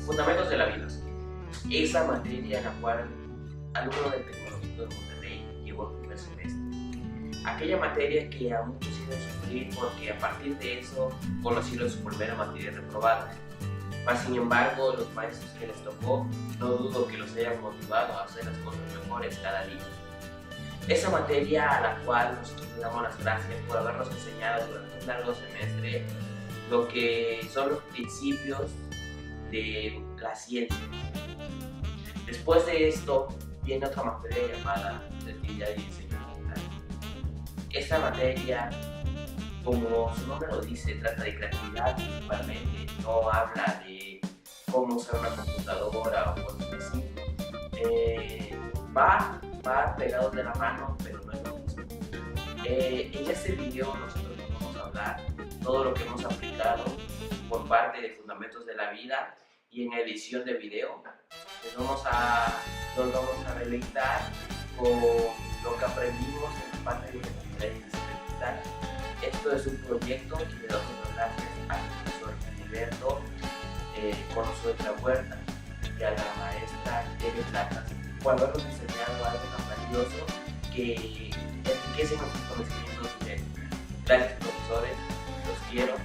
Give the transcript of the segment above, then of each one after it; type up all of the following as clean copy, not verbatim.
Fundamentos de la vida. Esa materia en la cual alumno del Tecnológico de Monterrey llevó el primer semestre. Aquella materia que a muchos hizo sufrir porque a partir de eso conocieron su primera materia reprobada. Mas sin embargo, los maestros que les tocó, no dudo que los hayan motivado a hacer las cosas mejores cada día. Esa materia a la cual nosotros le damos las gracias por habernos enseñado durante un largo semestre lo que son los principios de la ciencia. Después de esto viene otra materia llamada creatividad y diseño digital. Esta materia, como su nombre lo dice, trata de creatividad principalmente, no habla de cómo usar una computadora o cosas así. Va pegado de la mano, pero no es lo mismo. En este video nosotros vamos a hablar todo lo que hemos aplicado por parte de Fundamentos de la Vida, y en edición de video nos vamos a deleitar con lo que aprendimos en la parte de creatividad y diseño digital. Esto es un proyecto y le damos las gracias al profesor Gilberto Consuegra Huerta y a la maestra Tere Platas por habernos enseñado algo tan valioso que enriquece nuestros conocimientos directos. Gracias, profesores, los quiero.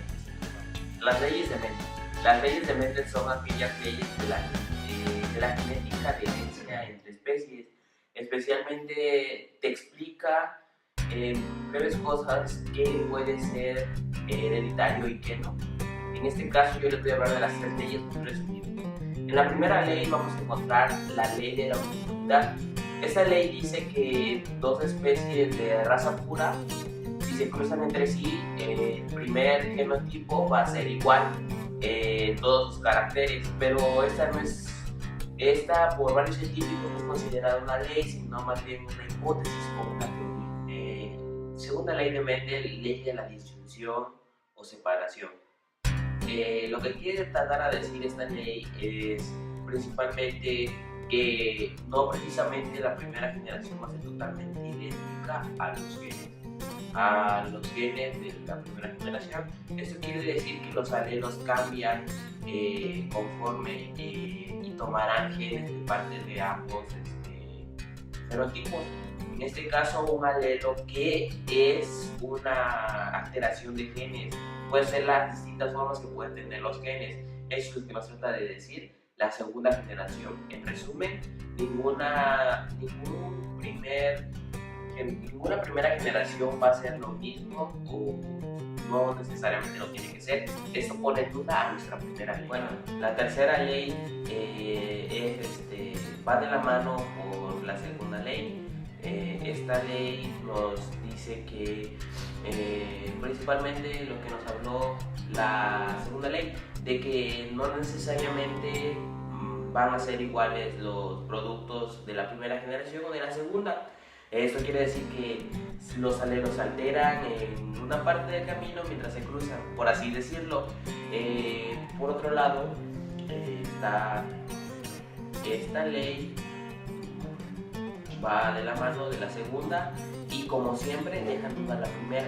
Las leyes de Mendel. Las leyes de Mendel son aquellas leyes de la genética de herencia entre especies. Especialmente te explica en breves cosas qué puede ser hereditario y qué no. En este caso yo les voy a hablar de las 3 leyes muy resumidas. En la primera ley vamos a encontrar la ley de la uniformidad. Esta ley dice que 2 especies de raza pura, si se cruzan entre sí, el primer genotipo va a ser igual en todos sus caracteres, pero esta por varios científicos no es considerada una ley, sino más bien una hipótesis o una teoría. Segunda ley de Mendel, ley de la disyunción o separación. Lo que quiere tratar a decir esta ley es principalmente que no precisamente la primera generación va a ser totalmente idéntica a los genes de la primera generación. Esto quiere decir que los alelos cambian conforme y tomarán genes de parte de ambos fenotipos. En este caso, un alelo que es una alteración de genes puede ser las distintas formas que pueden tener los genes. Eso es lo que nos trata de decir la segunda generación. En resumen, ninguna primera generación va a ser lo mismo o no necesariamente lo tiene que ser. Esto pone en duda a nuestra primera ley. Bueno, la tercera ley va de la mano por la segunda ley. Esta ley nos dice que principalmente lo que nos habló la segunda ley, de que no necesariamente van a ser iguales los productos de la primera generación o de la segunda. Esto quiere decir que los alelos alteran en una parte del camino mientras se cruzan, por así decirlo. Por otro lado, está esta ley va de la mano de la segunda y, como siempre, dejan duda la primera.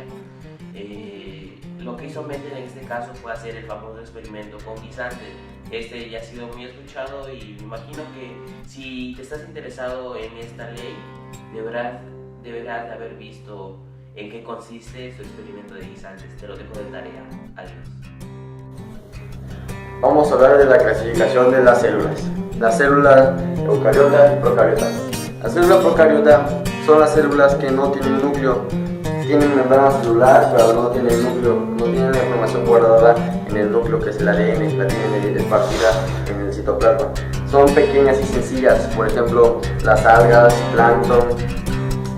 Lo que hizo Mendel en este caso fue hacer el famoso experimento con guisantes. Este ya ha sido muy escuchado y me imagino que si te estás interesado en esta ley deberás de haber visto en qué consiste su experimento de guisantes. Te lo dejo de tarea. Adiós. Vamos a hablar de la clasificación de las células. Las células eucariota y procariota. Las células procariota son las células que no tienen núcleo, tienen membrana celular, pero no tienen núcleo, no tienen la información guardada en el núcleo, que es el ADN, la tienen esparcida en el citoplasma. Son pequeñas y sencillas, por ejemplo, las algas, plancton,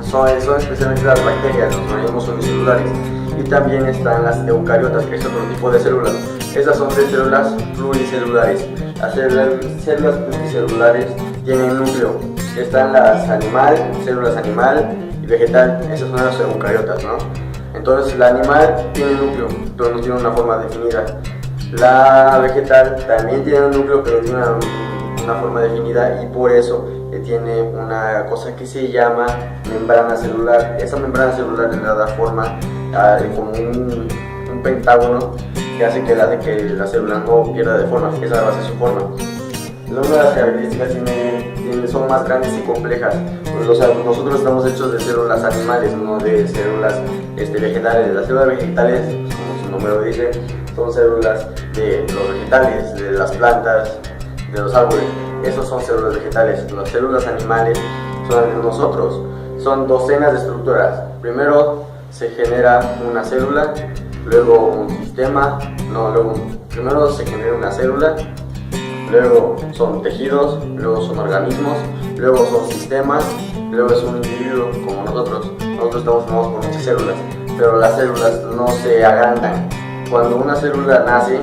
son especialmente las bacterias, los organismos unicelulares. Y también están las eucariotas, que es otro tipo de células. Estas son de células pluricelulares. Las células pluricelulares tienen núcleo. Están las células animal y vegetal. Esas son las eucariotas, ¿no? Entonces la animal tiene núcleo, pero no tiene una forma definida. La vegetal también tiene un núcleo, pero tiene una forma definida, y por eso tiene una cosa que se llama membrana celular. Esa membrana celular le da forma como un pentágono que hace que la célula no pierda de forma, esa va a ser su forma. Una de las características son más grandes y complejas. Nosotros estamos hechos de células animales, no de células vegetales. Las células vegetales, como su nombre lo dice, son células de los vegetales, de las plantas, de los árboles. Esos son células vegetales. Las células animales son de nosotros. Son docenas de estructuras. Primero se genera una célula, luego un sistema, primero se genera una célula, luego son tejidos, luego son organismos, luego son sistemas, luego es un individuo como nosotros. Nosotros estamos formados por muchas células, pero las células no se agrandan. Cuando una célula nace,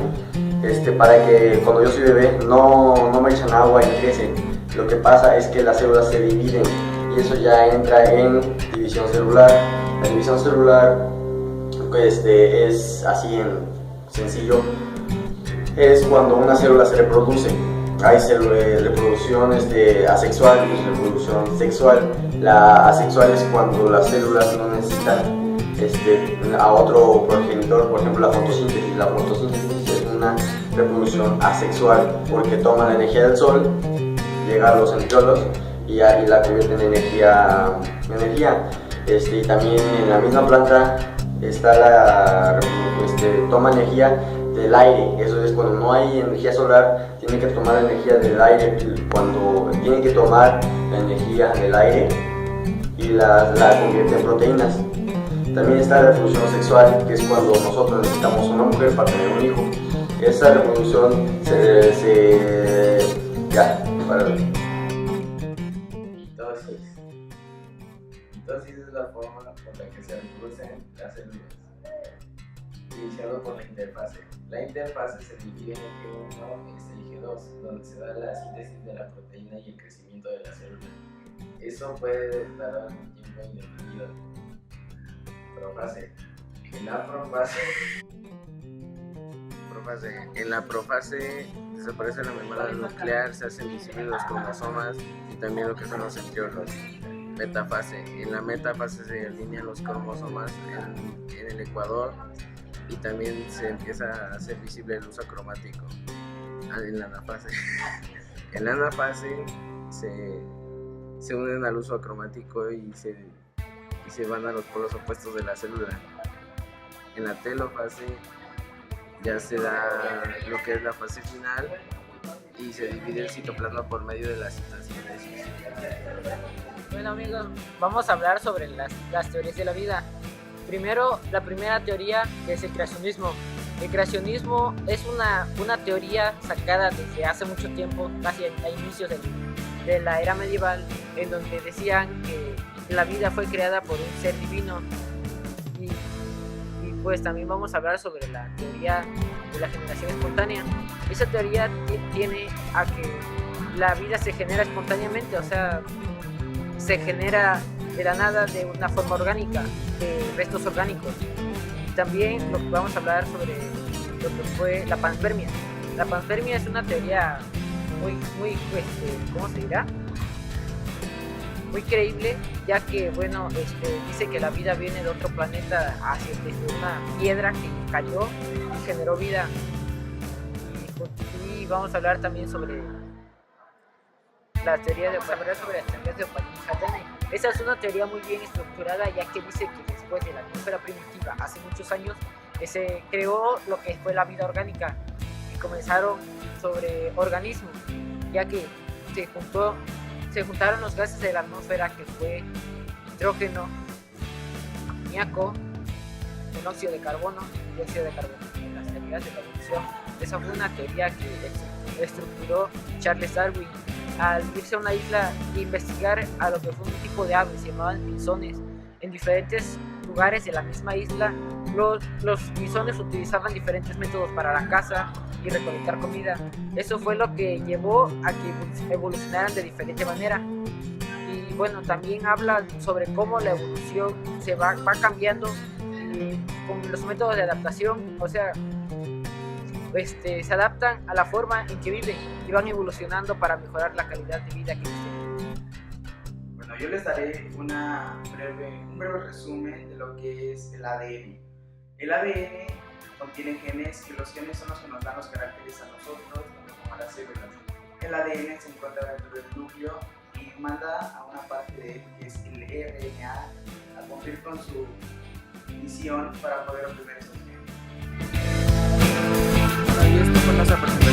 cuando yo soy bebé, no me echan agua y crece. Lo que pasa es que las células se dividen y eso ya entra en división celular. La división celular es así en sencillo. Es cuando una célula se reproduce. Hay reproducción asexual y reproducción sexual. La asexual es cuando las células no necesitan a otro progenitor, por ejemplo la fotosíntesis. La fotosíntesis es una reproducción asexual porque toma la energía del sol, llega a los centriolos y la convierte en energía. Y también en la misma planta está toma energía del aire. Eso es cuando no hay energía solar, tiene que tomar energía del aire. Cuando tiene que tomar la energía del aire y la convierte en proteínas. También está la reproducción sexual, que es cuando nosotros necesitamos una mujer para tener un hijo. Esa reproducción Entonces es la forma con la que se reproducen las células, iniciando por la interfase. La interfase se divide en G1 y G2, donde se da la síntesis de la proteína y el crecimiento de la célula. Eso puede tardar un tiempo indefinido. Profase. En la profase desaparece la membrana nuclear, se hacen visibles los cromosomas y también lo que son los centriolos. Metafase. En la metafase se alinean los cromosomas en el ecuador y también se empieza a hacer visible el uso cromático. En la anafase. En la anafase se unen al uso cromático y se van a los polos opuestos de la célula. En la telofase ya se da lo que es la fase final y se divide el citoplasma por medio de la citosíntesis. Bueno amigos, vamos a hablar sobre las teorías de la vida. Primero, la primera teoría es el creacionismo. El creacionismo es una teoría sacada desde hace mucho tiempo, casi a inicios de la era medieval, en donde decían que la vida fue creada por un ser divino. Y pues también vamos a hablar sobre la teoría de la generación espontánea. Esa teoría tiene a que la vida se genera espontáneamente, o sea, se genera de la nada de una forma orgánica, de restos orgánicos. Y también lo que vamos a hablar sobre lo que fue la panspermia. La panspermia es una teoría muy ¿cómo se dirá? Muy creíble, ya que dice que la vida viene de otro planeta desde una piedra que cayó y generó vida. Y vamos a hablar también sobre la teoría de Oppenheimer. Esa es una teoría muy bien estructurada, ya que dice que después de la atmósfera primitiva, hace muchos años, se creó lo que fue la vida orgánica y comenzaron sobre organismos, ya que se juntaron los gases de la atmósfera, que fue nitrógeno, amoníaco, monóxido de carbono y dióxido de carbono en las teorías de la evolución. Esa fue una teoría que estructuró Charles Darwin al irse a una isla e investigar a lo que fue un tipo de aves, se llamaban bisones. En diferentes lugares de la misma isla, los bisones utilizaban diferentes métodos para la caza y recolectar comida. Eso fue lo que llevó a que evolucionaran de diferente manera. Y bueno, también habla sobre cómo la evolución se va cambiando con los métodos de adaptación, o sea, se adaptan a la forma en que viven y van evolucionando para mejorar la calidad de vida que tienen. Bueno, yo les daré un breve resumen de lo que es el ADN. El ADN contiene genes, que los genes son los que nos dan los caracteres a nosotros, tanto como a las células. El ADN se encuentra dentro del núcleo y manda a una parte de él, que es el RNA, a cumplir con su misión para poder obtener esos genes. Bueno, y esto fue nuestra presentación.